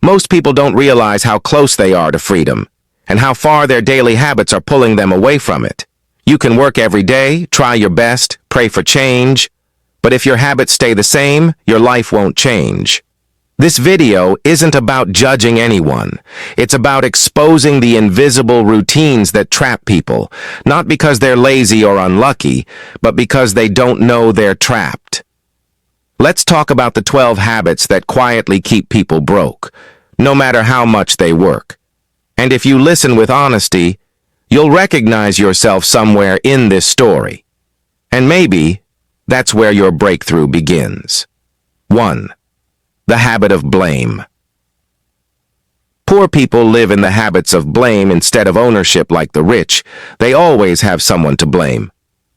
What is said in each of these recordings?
Most people don't realize how close they are to freedom, and how far their daily habits are pulling them away from it. You can work every day, try your best, pray for change, but if your habits stay the same, your life won't change. This video isn't about judging anyone. It's about exposing the invisible routines that trap people, not because they're lazy or unlucky, but because they don't know they're trapped. Let's talk about the 12 habits that quietly keep people broke, no matter how much they work. And if you listen with honesty, you'll recognize yourself somewhere in this story. And maybe that's where your breakthrough begins. 1. The habit of blame. Poor people live in the habits of blame instead of ownership like the rich. They always have someone to blame.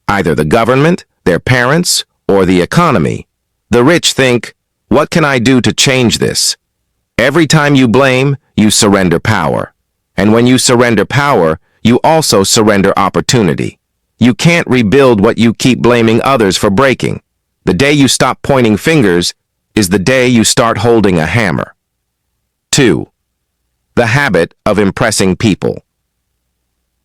Either the government, their parents, or the economy. The rich think, what can I do to change this? Every time you blame, you surrender power. And when you surrender power, you also surrender opportunity. You can't rebuild what you keep blaming others for breaking. The day you stop pointing fingers is the day you start holding a hammer. 2. The habit of impressing people.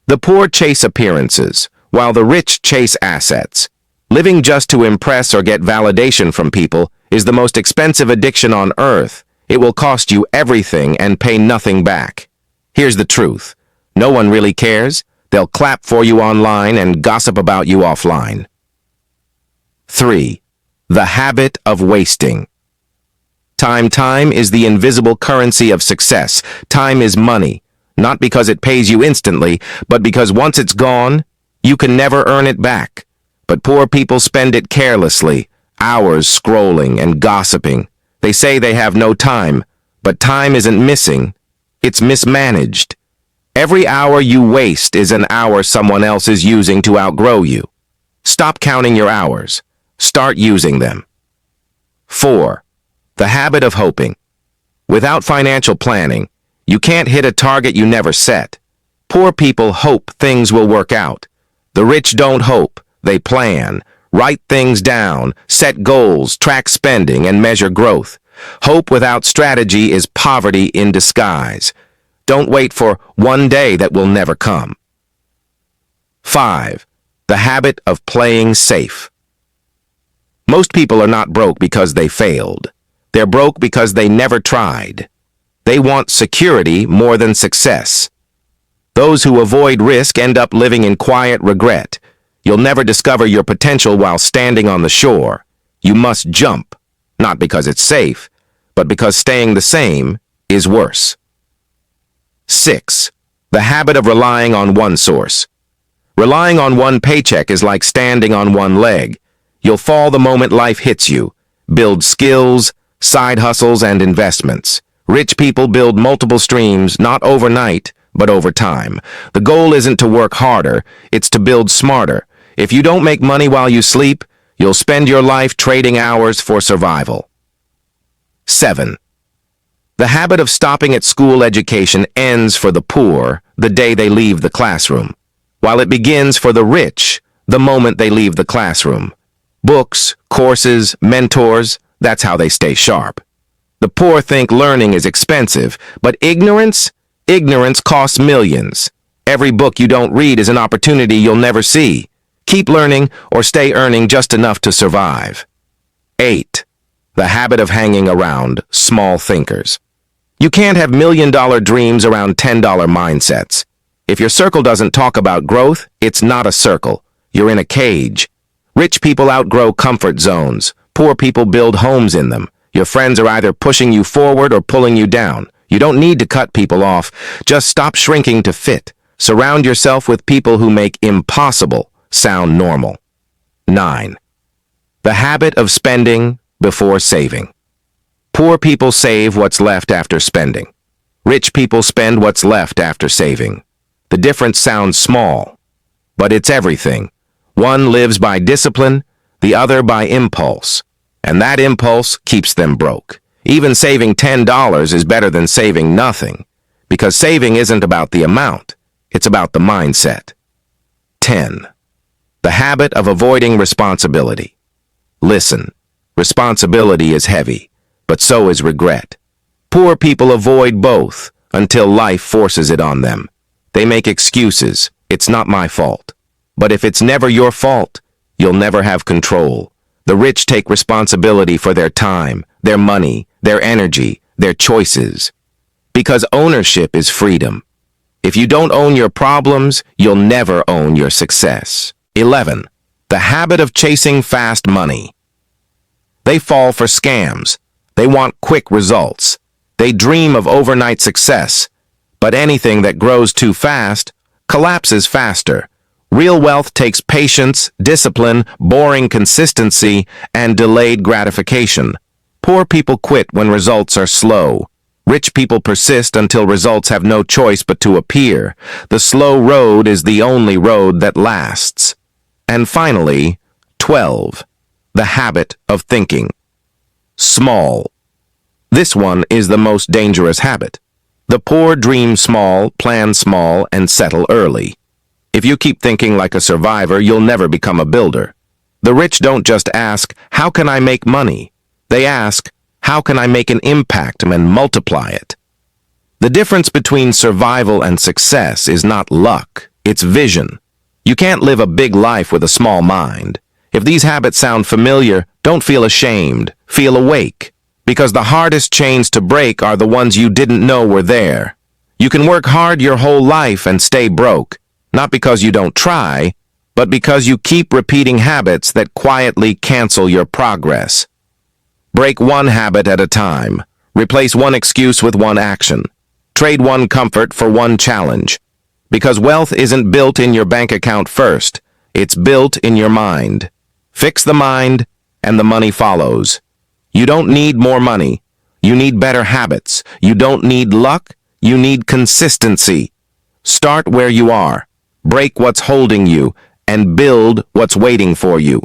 The poor chase appearances, while the rich chase assets. Living just to impress or get validation from people is the most expensive addiction on earth. It will cost you everything and pay nothing back. Here's the truth. No one really cares. They'll clap for you online and gossip about you offline. 3. The habit of wasting. Time is the invisible currency of success. Time is money, not because it pays you instantly, but because once it's gone, you can never earn it back. But poor people spend it carelessly, hours scrolling and gossiping. They say they have no time, but time isn't missing. It's mismanaged. Every hour you waste is an hour someone else is using to outgrow you. Stop counting your hours. Start using them. 4. The habit of hoping. Without financial planning, you can't hit a target you never set. Poor people hope things will work out. The rich don't hope, they plan. Write things down, set goals, track spending, and measure growth. Hope without strategy is poverty in disguise. Don't wait for one day that will never come. 5. The habit of playing safe. Most people are not broke because they failed. They're broke because they never tried. They want security more than success. Those who avoid risk end up living in quiet regret. You'll never discover your potential while standing on the shore. You must jump, not because it's safe, but because staying the same is worse. 6. The habit of relying on one source. Relying on one paycheck is like standing on one leg. You'll fall the moment life hits you. Build skills, side hustles, and investments. Rich people build multiple streams, not overnight, but over time. The goal isn't to work harder, it's to build smarter. If you don't make money while you sleep, you'll spend your life trading hours for survival. 7. The habit of stopping at school education ends for the poor the day they leave the classroom, while it begins for the rich the moment they leave the classroom. Books, courses, mentors, that's how they stay sharp. The poor think learning is expensive, but ignorance costs millions. Every book you don't read is an opportunity you'll never see. Keep learning or stay earning just enough to survive. 8. The habit of hanging around small thinkers. You can't have million-dollar dreams around $10 mindsets. If your circle doesn't talk about growth, it's not a circle. You're in a cage. Rich people outgrow comfort zones. Poor people build homes in them. Your friends are either pushing you forward or pulling you down. You don't need to cut people off. Just stop shrinking to fit. Surround yourself with people who make impossible sound normal. 9. The habit of spending before saving. Poor people save what's left after spending. Rich people spend what's left after saving. The difference sounds small, but it's everything. One lives by discipline, the other by impulse. And that impulse keeps them broke. Even saving $10 is better than saving nothing, because saving isn't about the amount, it's about the mindset. 10. The habit of avoiding responsibility. Listen, responsibility is heavy, but so is regret. Poor people avoid both until life forces it on them. They make excuses. It's not my fault. But if it's never your fault, you'll never have control. The rich take responsibility for their time, their money, their energy, their choices. Because ownership is freedom. If you don't own your problems, you'll never own your success. 11. The habit of chasing fast money. They fall for scams. They want quick results. They dream of overnight success. But anything that grows too fast collapses faster. Real wealth takes patience, discipline, boring consistency, and delayed gratification. Poor people quit when results are slow. Rich people persist until results have no choice but to appear. The slow road is the only road that lasts. And finally, 12. The habit of thinking small. This one is the most dangerous habit. The poor dream small, plan small, and settle early. If you keep thinking like a survivor, you'll never become a builder. The rich don't just ask, how can I make money? They ask, how can I make an impact and multiply it? The difference between survival and success is not luck, it's vision. You can't live a big life with a small mind. If these habits sound familiar, don't feel ashamed, feel awake. Because the hardest chains to break are the ones you didn't know were there. You can work hard your whole life and stay broke, not because you don't try, but because you keep repeating habits that quietly cancel your progress. Break one habit at a time. Replace one excuse with one action. Trade one comfort for one challenge. Because wealth isn't built in your bank account first, it's built in your mind. Fix the mind, and the money follows. You don't need more money. You need better habits. You don't need luck. You need consistency. Start where you are. Break what's holding you, and build what's waiting for you.